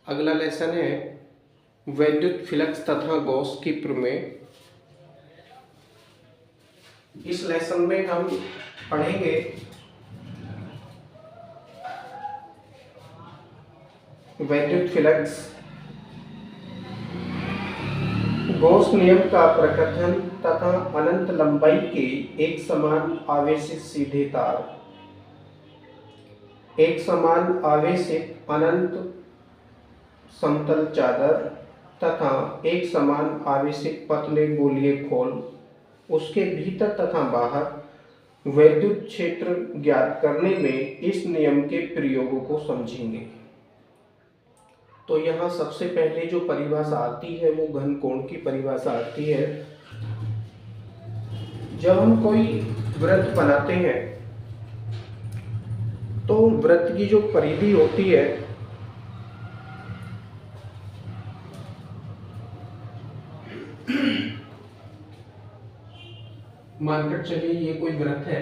अगला लेसन है वैद्युत फ्लक्स तथा गॉस की प्रमेय। इस लेसन में हम पढ़ेंगे वैद्युत फ्लक्स, गॉस नियम का प्रकथन तथा अनंत लंबाई के एक समान आवेशित सीधे तार, एक समान आवेशित अनंत समतल चादर तथा एक समान आवेशित पतले गोलीय खोल, उसके भीतर तथा बाहर वैद्युत क्षेत्र ज्ञात करने में इस नियम के प्रयोगों को समझेंगे। तो यहाँ सबसे पहले जो परिभाषा आती है वो घन कोण की परिभाषा आती है। जब हम कोई वृत्त बनाते हैं तो वृत्त की जो परिधि होती है मानकर चलिए ये कोई वृत्त है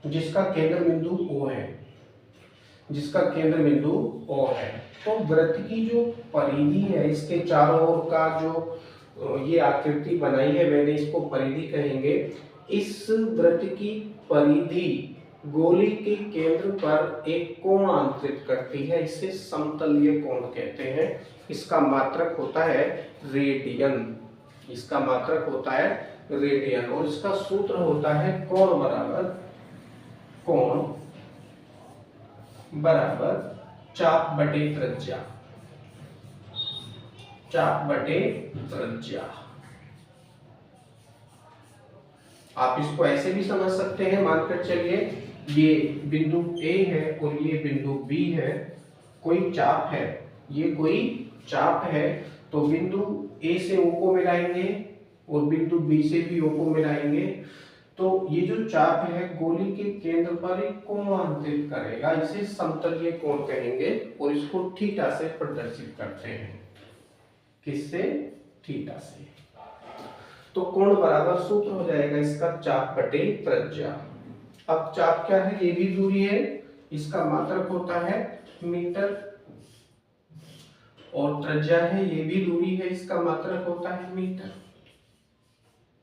जिसका केंद्र बिंदु O है, जिसका केंद्र बिंदु O है। तो वृत्त की जो परिधि है, इसके चारों ओर का जो ये आकृति बनाई है मैंने, इसको परिधि कहेंगे। इस वृत्त की परिधि गोली के केंद्र पर एक कोण अंतरित करती है, इसे समतलीय कोण कहते हैं। इसका मात्रक होता है रेडियन, इसका मात्रक होता है रेडियन, और इसका सूत्र होता है कोण बराबर चाप बटे त्रिज्या, चाप बटे त्रिज्या। आप इसको ऐसे भी समझ सकते हैं, मानकर चलिए ये बिंदु A है और ये बिंदु B है, कोई चाप है, ये कोई चाप है, तो बिंदु A से O को मिलाएंगे और बिंदु B से भी O को मिलाएंगे, तो ये जो चाप है गोली के केंद्र पर एक कोण अंतरित करेगा, इसे समतलीय कोण कहेंगे और इसको थीटा से प्रदर्शित करते हैं। किससे? थीटा से। तो कोण बराबर सूत्र हो जाएगा इसका चाप बटे त्रिज्या। अब चाप क्या है? ये भी दूरी है, इसका मात्रक होता है मीटर, और त्रिज्या है ये भी दूरी है, इसका मात्रक होता है मीटर।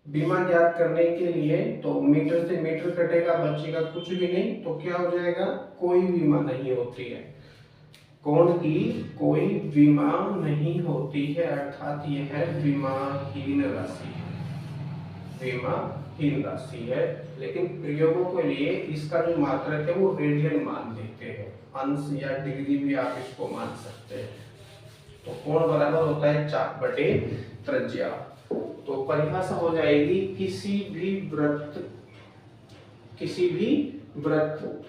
विमा ज्ञात करने के लिए तो मीटर से मीटर कटेगा, बचेगा कुछ भी नहीं, तो क्या हो जाएगा? कोई विमा नहीं होती है, कोण की कोई विमा नहीं होती है, अर्थात यह है विमाहीन राशि, विमाहीन राशि है। लेकिन प्रयोगों के लिए इसका जो मात्रक है वो रेडियन मान लेते हैं, अंश या डिग्री भी आप इसको मान सकते हैं। तो कोण बराबर होता है चाप बटे त्रिज्या। तो परिभाषा हो जाएगी किसी भी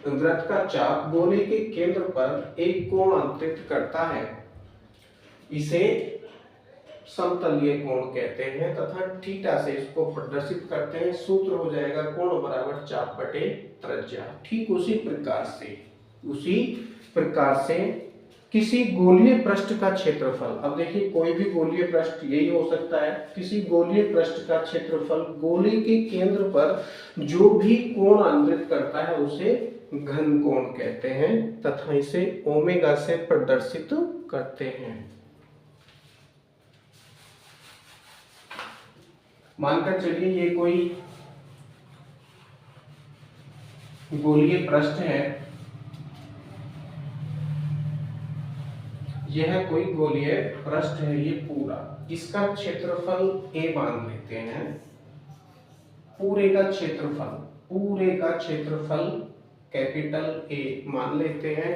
वृत्त का चाप गोले के केंद्र पर एक कोण अंतरित करता है, इसे समतलीय कोण कहते हैं तथा थीटा से इसको प्रदर्शित करते हैं। सूत्र हो जाएगा कोण बराबर चाप बटे त्रिज्या। ठीक उसी प्रकार से किसी गोलीय पृष्ठ का क्षेत्रफल, अब देखिए कोई भी गोलीय पृष्ठ यही हो सकता है, किसी गोलीय पृष्ठ का क्षेत्रफल गोले के केंद्र पर जो भी कोण अंतरित करता है उसे घन कोण कहते हैं तथा इसे ओमेगा से प्रदर्शित करते हैं। मानकर चलिए ये कोई गोलीय पृष्ठ है, यह कोई गोलीय पृष्ठ है, ये पूरा, इसका क्षेत्रफल A मान लेते हैं, पूरे का क्षेत्रफल कैपिटल A मान लेते हैं,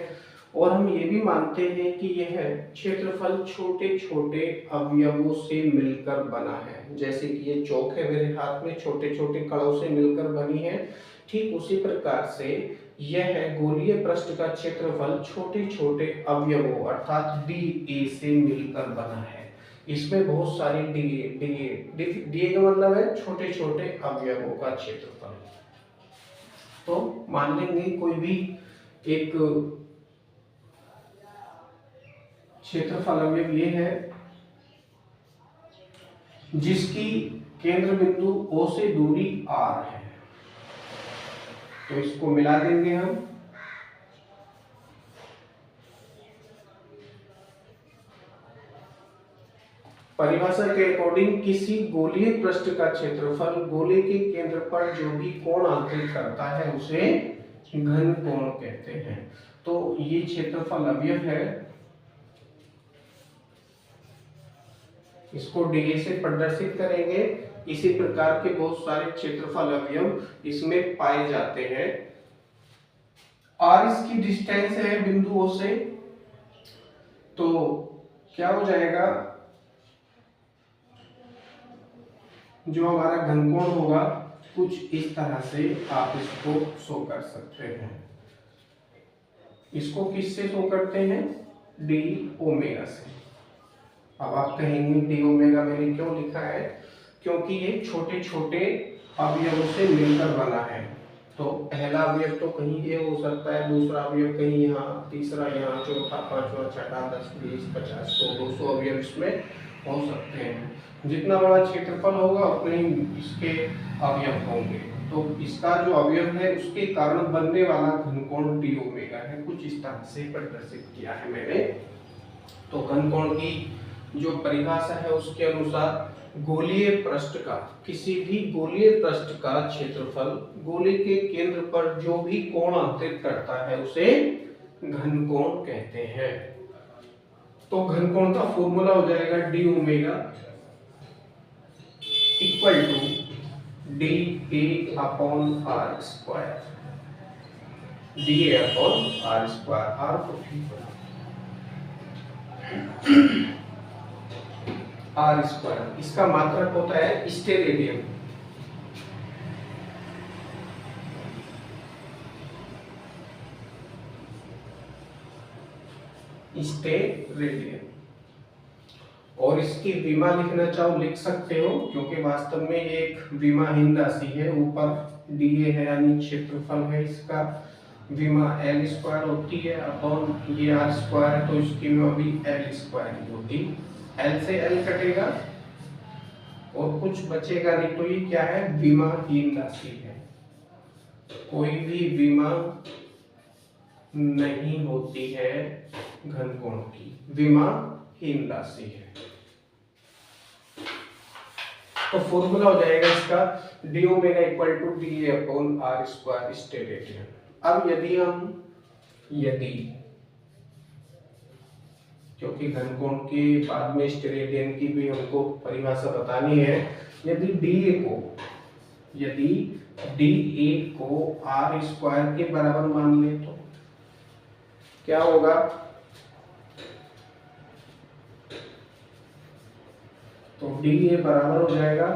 और हम ये भी मानते हैं कि यह क्षेत्रफल छोटे छोटे अवयवों से मिलकर बना है। जैसे कि ये चौक है मेरे हाथ में, छोटे छोटे कणों से मिलकर बनी है, ठीक उसी प्रकार से यह गोलीय पृष्ठ का क्षेत्रफल छोटे छोटे अवयवों अर्थात DA से मिलकर बना है। इसमें बहुत सारी DA का मतलब है छोटे छोटे अवयवों का क्षेत्रफल। तो मान लेंगे कोई भी एक क्षेत्रफल अवयव ये है जिसकी केंद्र बिंदु O से दूरी R है, तो इसको मिला देंगे हम। परिभाषा के अकॉर्डिंग किसी गोलीय पृष्ठ का क्षेत्रफल गोले के केंद्र पर जो भी कोण अंतरित करता है उसे घन कोण कहते हैं। तो ये क्षेत्रफल अवयव है, इसको डीए से प्रदर्शित करेंगे। इसी प्रकार के बहुत सारे क्षेत्रफल अवयव इसमें पाए जाते हैं। और इसकी डिस्टेंस है बिंदुओं से, तो क्या हो जाएगा, जो हमारा घनकोण होगा कुछ इस तरह से आप इसको शो कर सकते हैं। इसको किससे शो करते हैं, डी ओमेगा से। अब आप कहेंगे डी ओमेगा मैंने क्यों लिखा है, क्योंकि ये छोटे छोटे अवयवों से मिलकर बना है। तो पहला अवयव तो कहीं ये हो सकता है, दूसरा अवयव कहीं यहाँ, तीसरा यहाँ, चौथा, पांचवा, छठा, 10, 20, 50, 100, 200 अवयव इसमें हो सकते हैं। जितना बड़ा क्षेत्रफल होगा उतने ही इसके अवयव होंगे। तो इसका जो अवयव है उसके कारण बनने वाला घनकोण डी ओमेगा है। कुछ इस तरह से प्रदर्शित किया है मैंने। तो घनकोण की जो परिभाषा है उसके अनुसार गोलीय पृष्ठ का, किसी भी गोलीय पृष्ठ का क्षेत्रफल गोले के केंद्र पर जो भी कोण अंतरित करता है उसे घनकोण कहते हैं। तो घनकोण का फॉर्मूला हो जाएगा d omega equal to d A upon r square, d A upon r square, r को आर स्क्वायर। इसका मात्रक होता है स्टेरेडियन। स्टेरेडियन। और इसकी विमा लिखना चाहो लिख सकते हो, क्योंकि वास्तव में ये एक विमाहीन राशि है। ऊपर डीए है यानी क्षेत्रफल है, इसका विमा एल स्क्वायर होती है अपॉन ये आर स्क्वायर है, तो इसकी विमा भी एल स्क्वायर ही होगी। एल से एल कटेगा और कुछ बचेगा नहीं, तो ये क्या है, विमाहीन राशि है। कोई भी विमा नहीं होती है घनकोण की, विमाहीन राशि है। तो फॉर्मूला हो जाएगा इसका d omega equal to d A upon r square steradian. अब यदि क्योंकि घनकोण के बाद में स्टेरेडियन की भी हमको परिभाषा बतानी है, यदि डी ए को आर स्क्वायर के बराबर मान ले तो क्या होगा, तो डी ए बराबर हो जाएगा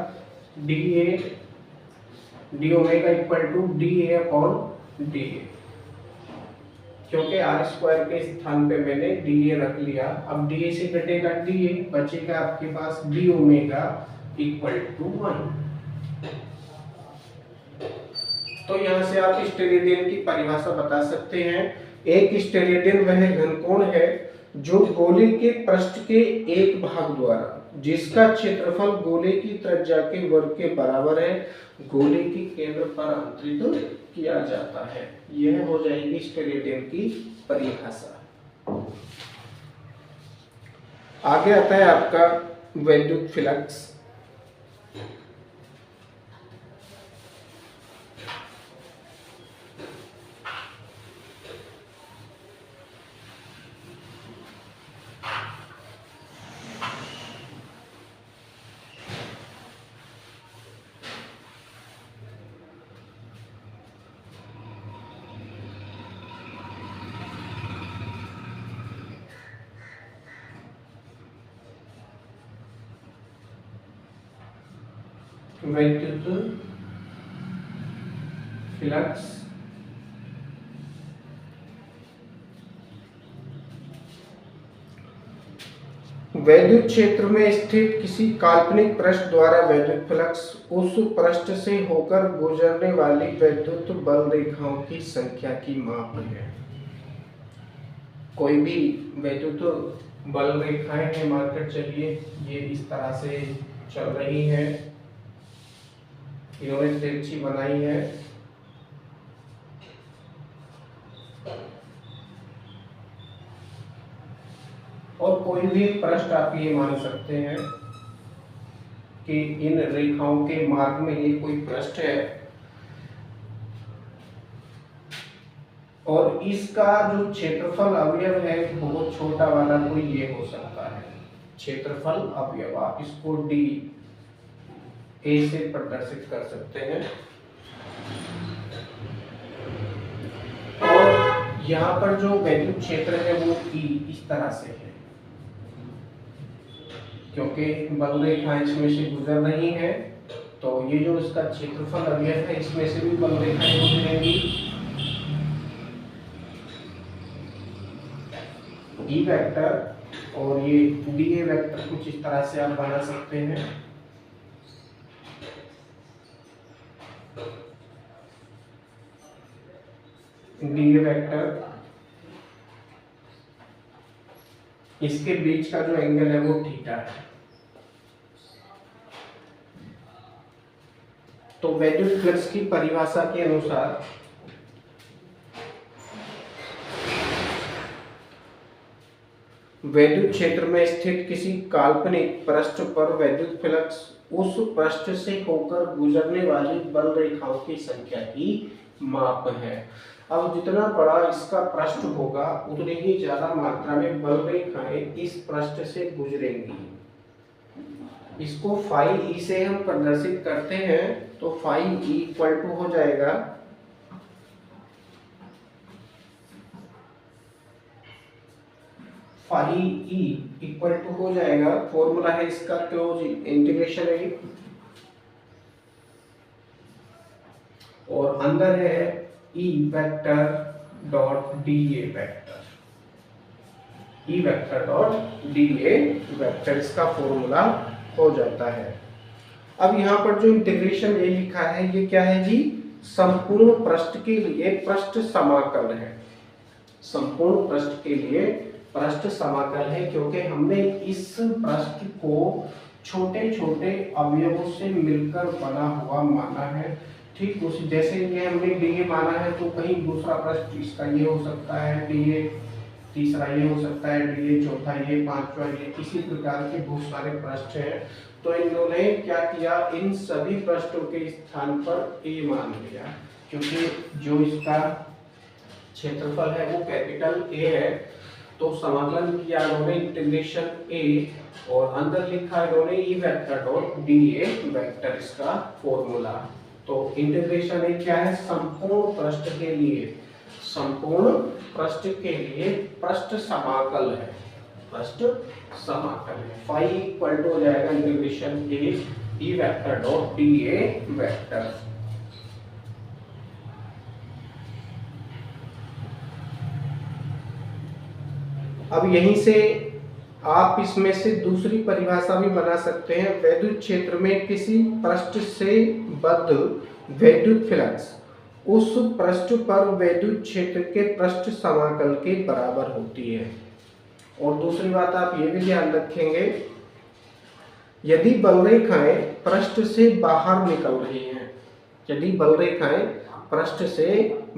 d omega equal to d A upon d A. क्योंकि आर स्क्वायर के स्थान पे मैंने डी ए रख लिया। अब डी ए से घटेगा डी ए, बचेगा आपके पास डी ओमेगा इक्वल टू 1। तो यहां से आप स्टेरेडियन की परिभाषा बता सकते हैं। एक स्टेरेडियन वह घनकोण है जो गोले के पृष्ठ के एक भाग द्वारा, जिसका क्षेत्रफल गोले की त्रिज्या के वर्ग के बराबर है, गोले के केंद्र पर अंतरित किया जाता है। यह हो जाएगी स्टेरेडियन की परिभाषा। आगे आता है आपका वैद्युत फ्लक्स। वैद्युत फ्लक्स वैद्युत क्षेत्र में स्थित किसी काल्पनिक पृष्ठ द्वारा वैद्युत फ्लक्स उस पृष्ठ से होकर गुजरने वाली वैद्युत बल रेखाओं की संख्या की माप है। कोई भी वैद्युत बल रेखाएं हैं, मानकर चलिए ये इस तरह से चल रही है, इन्होंने तिरछी बनाई है, और कोई भी पृष्ठ आप ये मान सकते हैं कि इन रेखाओं के मार्ग में ये कोई पृष्ठ है और इसका जो क्षेत्रफल अवयव है बहुत छोटा वाला कोई ये हो सकता है। क्षेत्रफल अवयव आप इसको डी ए से प्रदर्शित कर सकते हैं। और यहाँ पर जो वैद्युत क्षेत्र है वो ई इस तरह से है, क्योंकि बल रेखा इसमें से गुजर रही है, तो ये जो इसका क्षेत्रफल अवयव है इसमें से भी बल रेखाएं गुजरेंगी। ई वेक्टर और ये डी ए वेक्टर कुछ इस तरह से आप बना सकते हैं। डी ए वेक्टर, इसके बीच का जो एंगल है वो थीटा है। तो वैद्युत फ्लक्स की परिभाषा के अनुसार वैद्युत क्षेत्र में स्थित किसी काल्पनिक पृष्ठ पर वैद्युत फ्लक्स उस पृष्ठ से होकर गुजरने वाली बल रेखाओं की संख्या की माप है। अब जितना बड़ा इसका पृष्ठ होगा उतनी ही ज्यादा मात्रा में बल रेखाएं इस पृष्ठ से गुजरेंगी। इसको फाई ई से हम प्रदर्शित करते हैं, तो फाई ई इक्वल टू हो जाएगा फाई ई इक्वल टू हो जाएगा, फॉर्मूला है इसका क्लोज इंटीग्रेशन है और अंदर है E vector dot d A vector, E vector dot d A vector, इसका फॉर्मूला हो जाता है। अब यहाँ पर जो इंटीग्रेशन ए लिखा है ये क्या है जी, संपूर्ण पृष्ठ के लिए पृष्ठ समाकल है। संपूर्ण पृष्ठ के लिए पृष्ठ समाकल है, क्योंकि हमने इस पृष्ठ को छोटे छोटे अवयवों से मिलकर बना हुआ माना है। ठीक उसी जैसे ये हमने डी ए माना है, तो कहीं दूसरा पृष्ठ इसका ये हो सकता है, डी ए तीसरा ये हो सकता है, डी ए चौथा ये, पांचवा ये, इसी प्रकार के बहुत सारे पृष्ठ हैं। तो इन्होंने क्या किया, इन सभी पृष्ठों के स्थान पर ए मान लिया, क्योंकि जो इसका क्षेत्रफल है वो कैपिटल ए है। तो समाकलन किया इन्होंने इंटीग्रेशन ए और अंदर लिखा इन्होंने E vector dot d A vector, इसका फॉर्मूला। तो इंटीग्रेशन ए क्या है, संपूर्ण पृष्ठ के लिए, संपूर्ण पृष्ठ के लिए पृष्ठ समाकल है, पृष्ठ समाकल है। फाई इक्वल टू हो जाएगा integration A E vector dot d A vector. अब यहीं से आप इसमें से दूसरी परिभाषा भी बना सकते हैं। वैद्युत क्षेत्र में किसी पृष्ठ से बद्ध वैद्युत फ्लक्स उस पृष्ठ पर वैद्युत क्षेत्र के पृष्ठ समाकल के बराबर होती है। और दूसरी बात आप ये भी ध्यान रखेंगे, यदि बल रेखाएं पृष्ठ से बाहर निकल रही हैं, यदि बल रेखाएं पृष्ठ से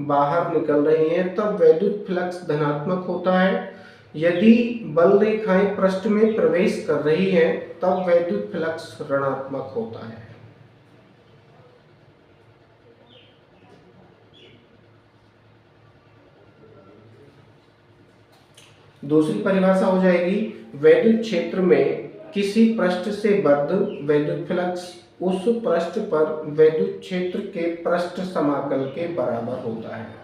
बाहर निकल रही हैं तब वैद्युत फ्लक्स धनात्मक होता है। यदि बल रेखाएं पृष्ठ में प्रवेश कर रही हैं तब वैद्युत फ्लक्स ऋणात्मक होता है। दूसरी परिभाषा हो जाएगी, वैद्युत क्षेत्र में किसी पृष्ठ से बद्ध वैद्युत फ्लक्स उस पृष्ठ पर वैद्युत क्षेत्र के पृष्ठ समाकल के बराबर होता है।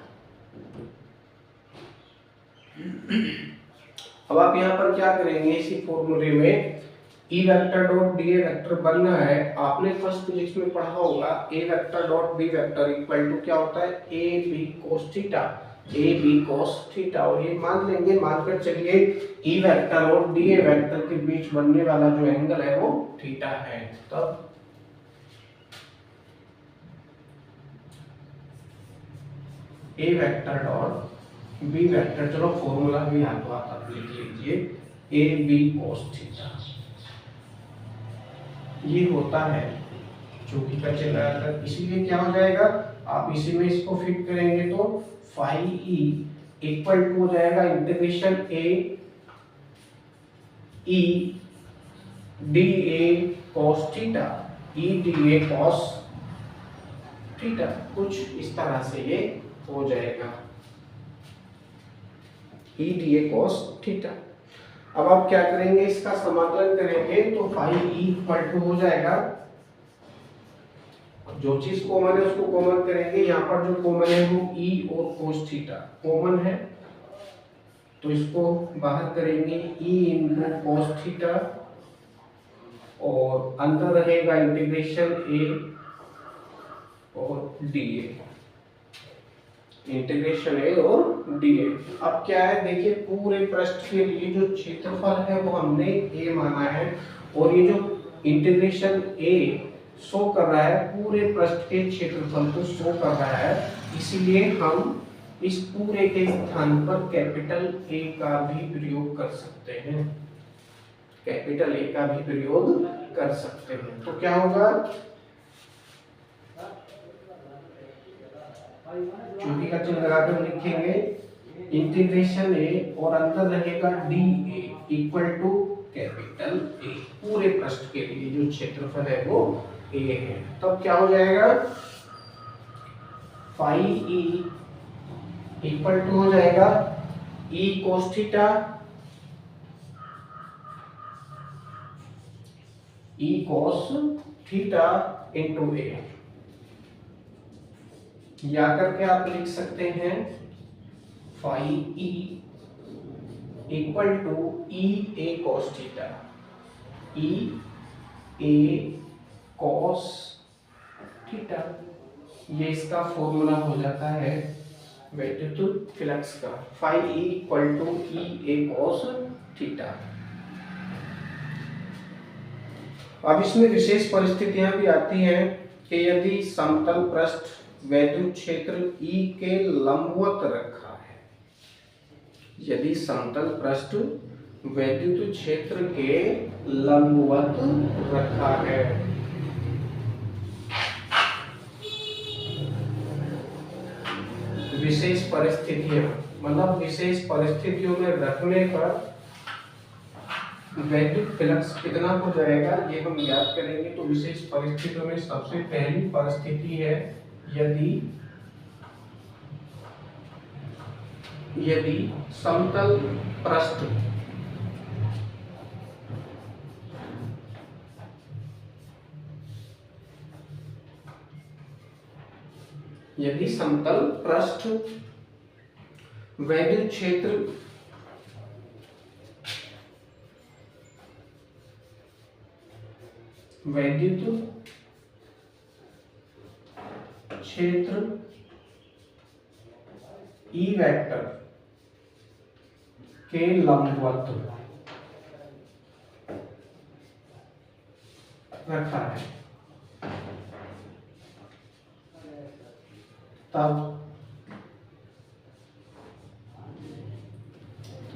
अब आप यहाँ पर क्या करेंगे, इसी फॉर्मूले में E vector dot d A vector बनना है। आपने फर्स्ट फिजिक्स में पढ़ा होगा A vector dot B vector equal to क्या होता है, A B cos theta, A B cos theta. और ये मान लेंगे, मानकर चलिए E वेक्टर और डी ए वेक्टर के बीच बनने वाला जो एंगल है वो थीटा है। तब A vector dot B vector, चलो फॉर्मूला भी हाथ आप लिख लीजिए, ए बी कोस थीटा ये होता है, चूंकि का चिन्ह लगाकर, इसीलिए क्या हो जाएगा, आप इसी में इसको फिट करेंगे तो फाई ई इक्वल टू हो जाएगा integration A E D A cos theta, E D A cos theta, कुछ इस तरह से ये हो जाएगा, E D A cos theta. अब आप क्या करेंगे, इसका समाकलन करेंगे तो फाई ई इक्वल टू हो जाएगा, जो चीज कॉमन है उसको कॉमन करेंगे, यहाँ पर जो कॉमन है वो ई और cos थीटा कॉमन है, तो इसको बाहर करेंगे ई इंटू cos थीटा, और अंदर रहेगा इंटीग्रेशन ए और डी ए, इंटीग्रेशन ए और डी ए। अब क्या है देखिए, पूरे पृष्ठ के लिए जो क्षेत्रफल है वो हमने ए माना है, और ये जो इंटीग्रेशन ए शो कर रहा है पूरे पृष्ठ के क्षेत्रफल को शो कर रहा है, इसीलिए हम इस पूरे के स्थान पर कैपिटल ए का भी प्रयोग कर सकते हैं, कैपिटल ए का भी प्रयोग कर सकते हैं। तो क्या होगा, चूंकि का चिन्ह लगाकर लिखेंगे इंटीग्रेशन ए और अंदर रहेगा d A equal to capital A, पूरे पृष्ठ के लिए जो क्षेत्रफल है वो ए है। तब क्या हो जाएगा, फाई ई इक्वल टू हो जाएगा E cos theta, E cos theta into A, या करके आप लिख सकते हैं phi E equal to E A cos theta, E A cos theta, ये इसका फॉर्मूला हो जाता है वैद्युत फ्लक्स का, phi E equal to E A cos theta. अब इसमें विशेष परिस्थितियां भी आती हैं कि यदि समतल पृष्ठ वैद्युत क्षेत्र ई के लंबवत रखा है, यदि समतल पृष्ठ वैद्युत क्षेत्र के लंबवत रखा है, विशेष परिस्थितियां मतलब विशेष परिस्थितियों में रखने पर वैद्युत फ्लक्स कितना हो जाएगा ये हम याद करेंगे। तो विशेष परिस्थितियों में सबसे पहली परिस्थिति है यदि समतल पृष्ठ वैद्युत क्षेत्र ई वेक्टर के लंबवत रखा है, तब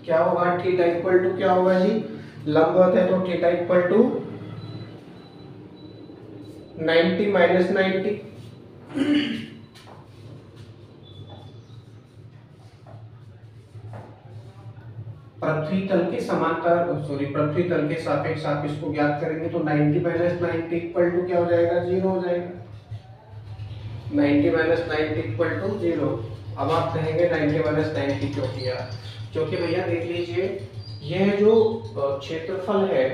क्या होगा, थीटा इक्वल टू क्या होगा जी, लंबवत है तो थीटा इक्वल टू 90 माइनस 90, पृथ्वी तल के समांतर पृथ्वी तल के सापेक्ष आप इसको ज्ञात करेंगे तो 90 माइनस 90 इक्वल टू क्या हो जाएगा, 0 हो जाएगा, 90 माइनस 90 इक्वल टू 0। अब आप कहेंगे 90 माइनस 90 क्यों किया, क्योंकि भैया देख लीजिए यह जो क्षेत्रफल है,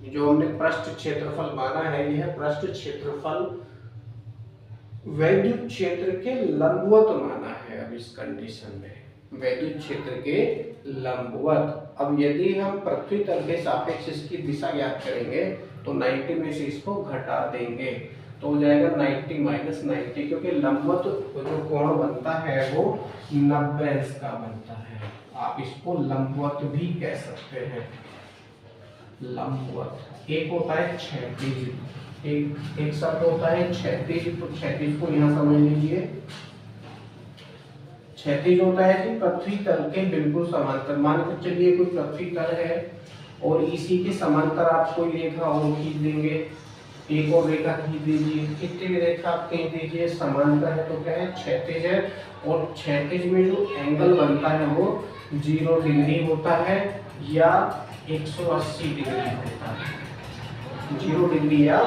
जो हमने पृष्ठ क्षेत्रफल माना है, यह पृष्ठ क्षेत्रफल वैद्युत क्षेत्र के लंबवत माना है। अब इस कंडीशन में वैद्युत क्षेत्र के लंबवत, अब यदि हम पृथ्वी तल के सापेक्ष इसकी दिशा ज्ञात करेंगे तो 90 में से इसको घटा देंगे तो हो जाएगा 90 माइनस 90, क्योंकि लंबवत जो कोण बनता है वो 90 अंश का बनता है। आप इसको लंबवत भी कह सकते हैं, लंबवत। एक होता है क्षैतिज, एक शब्द होता है क्षैतिज, तो क्षैतिज को यहाँ समझ लीजिए, क्षैतिज होता है कि पृथ्वी तल के बिल्कुल समांतर, मान के चलिए कोई पृथ्वी तल है और इसी के समांतर आप कोई रेखा और खींच देंगे, एक और रेखा खींच दीजिए, कितनी रेखा आप खींच दीजिए, समांतर है तो क्या है, क्षैतिज है। और क्षैतिज में जो एंगल बनता है वो 0 डिग्री होता है या 180 डिग्री होता है। 0 डिग्री या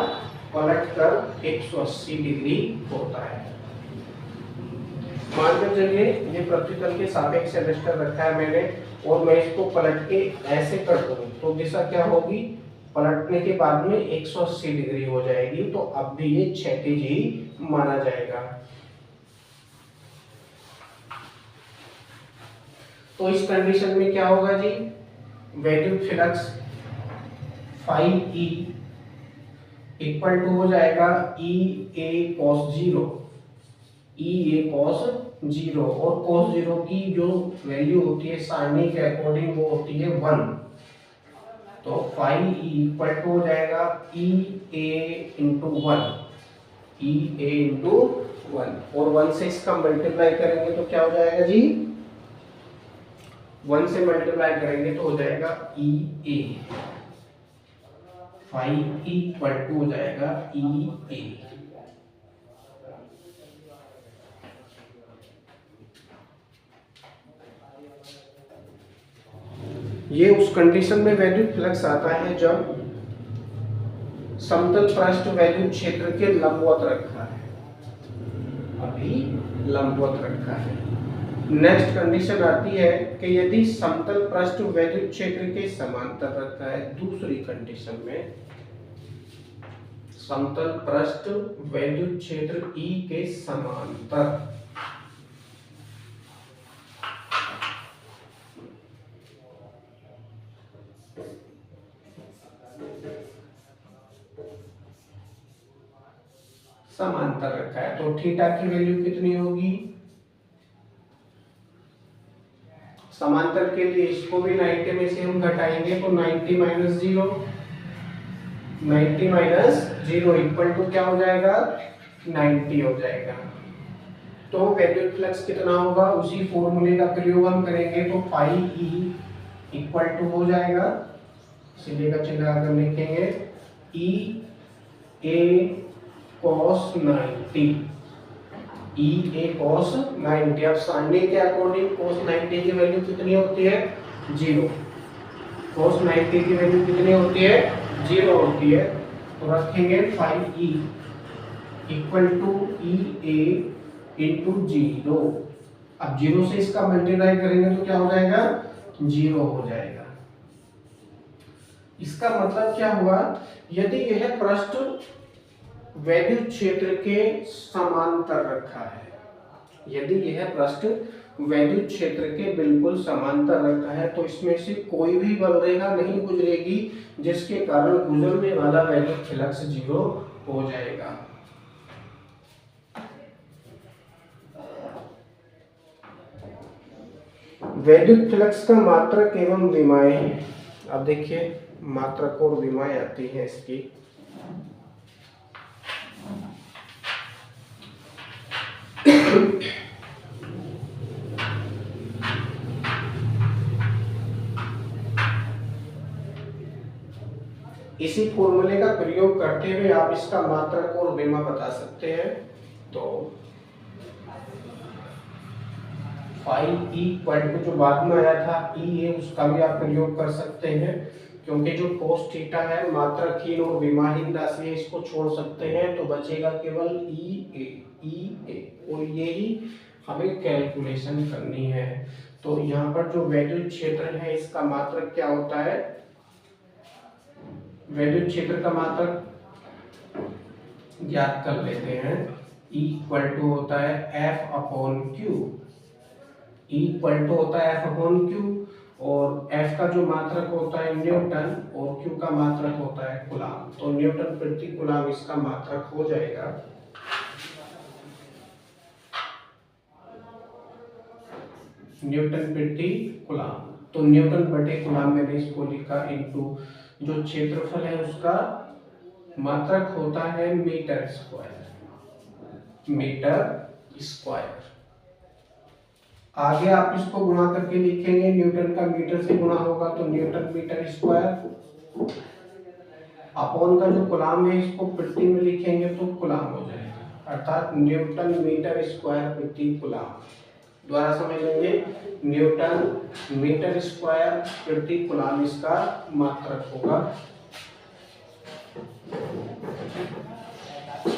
पलट कर 180 डिग्री होता है। मान कर चलिए ये पृथ्वी के सापेक्ष एडजस्टर रखा है मैंने, और मैं इसको पलट के ऐसे कर दूं तो दिशा क्या होगी, पलटने के बाद में 180 डिग्री हो जाएगी, तो अब भी ये क्षैतिज ही माना जाएगा। तो इस कंडीशन में क्या होगा जी, वैद्युत flux phi E equal to हो जाएगा ई A cos 0, E A cos 0, और कॉस 0 की जो वैल्यू होती है सारणी के अकॉर्डिंग वो होती है 1, तो फाई ई इक्वल टू हो जाएगा ई A into 1, E A into 1, और 1 से इसका मल्टीप्लाई करेंगे तो क्या हो जाएगा जी, 1 से मल्टीप्लाई करेंगे तो हो जाएगा ई ए, फाई ई इक्वल टू हो जाएगा ई ए। ये उस कंडीशन में वैद्युत फ्लक्स आता है जब समतल पृष्ठ वैद्युत क्षेत्र के लंबवत रखा है, अभी लंबवत रखा है। नेक्स्ट कंडीशन आती है कि यदि समतल पृष्ठ वैद्युत क्षेत्र के समांतर रखा है, दूसरी कंडीशन में समतल पृष्ठ वैद्युत क्षेत्र E के समांतर, समांतर रखा है, तो थीटा की वैल्यू कितनी होगी, समांतर के लिए इसको भी 90 में से हम घटाएंगे तो 90 माइनस 0, 90 माइनस 0 इक्वल टू क्या हो जाएगा, 90 हो जाएगा। तो वैद्युत फ्लक्स कितना होगा, उसी फॉर्मूले का प्रयोग हम करेंगे तो फाई ई इक्वल टू हो जाएगा, सीधे का चिन्ह अगर लिखेंगे ई A cos 90, E A cos 90। अब सारणी के अकॉर्डिंग cos 90 की वैल्यू कितनी होती है, 0, cos 90 की वैल्यू कितनी होती है, 0 होती है, तो रखेंगे phi E equal to E A into 0। अब 0 से इसका मल्टीप्लाई करेंगे तो क्या हो जाएगा, 0 हो जाएगा। इसका मतलब क्या हुआ, यदि यह पृष्ठ वैद्युत क्षेत्र के समांतर रखा है, यदि यह पृष्ठ वैद्युत क्षेत्र के बिल्कुल समांतर रखा है तो इसमें से कोई भी बल रेखा नहीं गुजरेगी जिसके कारण गुजरने वाला वैद्युत फ्लक्स 0 हो जाएगा। वैद्युत फ्लक्स का मात्रक एवं विमाएं, अब देखिए मात्रक और विमाएं आती हैं इसकी। इसी फॉर्मूले का प्रयोग करते हुए आप इसका मात्रक और विमा बता सकते हैं। तो फाई ई इक्वल टू जो बाद में आया था ई ए, उसका भी आप प्रयोग कर सकते हैं, क्योंकि जो कोस थीटा है मात्रकहीन और विमाहीन राशि है, इसको छोड़ सकते हैं तो बचेगा केवल ई ए, और यही हमें कैलकुलेशन करनी है। तो यहाँ पर जो वैद्युत क्षेत्र है इसका मात्रक क्या होता है, वैद्युत क्षेत्र का मात्रक ज्ञात कर लेते हैं। E इक्वल टू होता है F upon Q, E equal to होता है F अपॉन Q, और F का जो मात्रक होता है न्यूटन और Q का मात्रक होता है कूलाम, तो न्यूटन प्रति कूलाम इसका मात्रक हो जाएगा। न्यूटन प्रति कूलाम, तो न्यूटन बटे कूलाम मैंने इसको लिखा, इनटू जो क्षेत्रफल है उसका मात्रक होता है मीटर स्क्वायर, मीटर स्क्वायर। आगे आप इसको गुणा करके लिखेंगे, न्यूटन का मीटर से गुणा होगा तो न्यूटन मीटर स्क्वायर, अपॉन का जो कूलाम है इसको प्रति में लिखेंगे तो कूलाम हो जाएगा, अर्थात न्यूटन मीटर स्क्वायर प्रति कूलाम। द्वारा समझ लेंगे, न्यूटन मीटर स्क्वायर प्रति कूलाम इसका मात्रक होगा।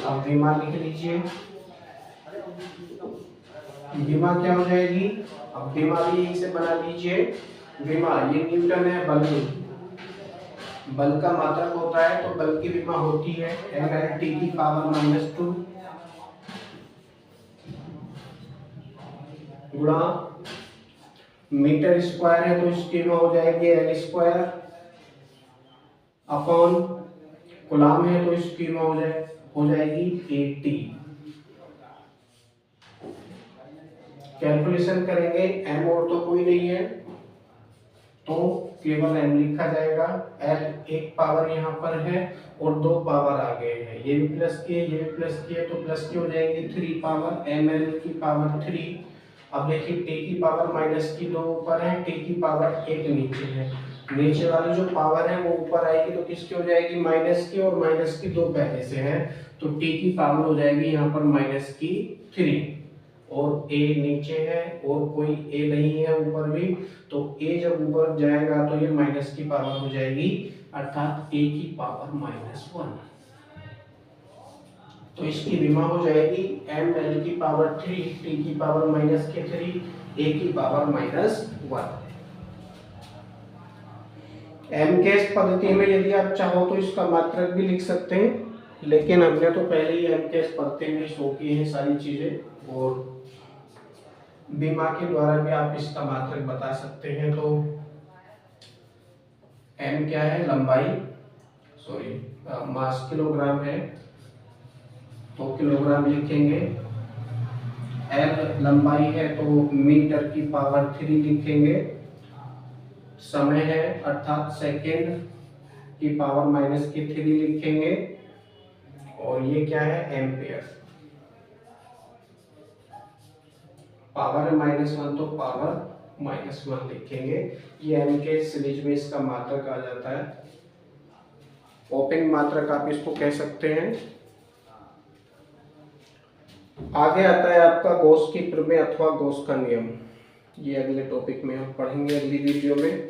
अब विमा लिख लीजिए। विमा क्या हो जाएगी, अब विमा भी यहीं से बना लीजिए। विमा ये न्यूटन है, बल बल का मात्रक होता है, तो बल की विमा होती है ml की पावर -2 गुणा मीटर स्क्वायर है तो इसकी विमा हो जाएगी l स्क्वायर अपॉन कूलाम है तो इसकी विमा हो जाएगी 80। कैलकुलेशन करेंगे, m और तो कोई नहीं है तो केवल m लिखा जाएगा। l एक पावर यहाँ पर है और दो पावर आ गए हैं, ये भी प्लस की है, ये भी प्लस की है, तो प्लस की हो जाएगी 3 पावर ml की पावर 3। अब देखिए t की पावर माइनस की 2 ऊपर है, t की पावर 1 नीचे है। नीचे वाली जो पावर है वो ऊपर आएगी तो किसकी हो जाएगी, माइनस की, और माइनस की 2 पहले से है तो t की पावर हो जाएगी यहाँ पर -3 और a नीचे है और कोई a नहीं है ऊपर भी, तो a जब ऊपर जाएगा तो ये माइनस की पावर हो जाएगी, अर्थात a की पावर -1। तो इसकी विमा हो जाएगी ml की पावर 3, t की पावर -3, a की पावर -1। m केस पद्धति में यदि आप चाहो तो इसका मात्रक भी लिख सकते हैं, लेकिन हमने तो पहले ही m केस पद्धति में शो की है सारी चीजें, और विमा के द्वारा भी आप इसका मात्रक बता सकते हैं। तो m क्या है, लंबाई, सॉरी मास किलोग्राम है तो किलोग्राम लिखेंगे, l लंबाई है तो मीटर की पावर 3 लिखेंगे, समय है अर्थात सेकेंड की पावर -3 लिखेंगे, और ये क्या है, एम्पियर। पावर है -1 तो पावर -1 लिखेंगे। ये m के सीरीज में इसका मात्रक आ जाता है, ओपन मात्रक आप इसको कह सकते हैं। आगे आता है आपका गॉस की प्रमेय अथवा गॉस का नियम, ये अगले टॉपिक में हम पढ़ेंगे अगली वीडियो में।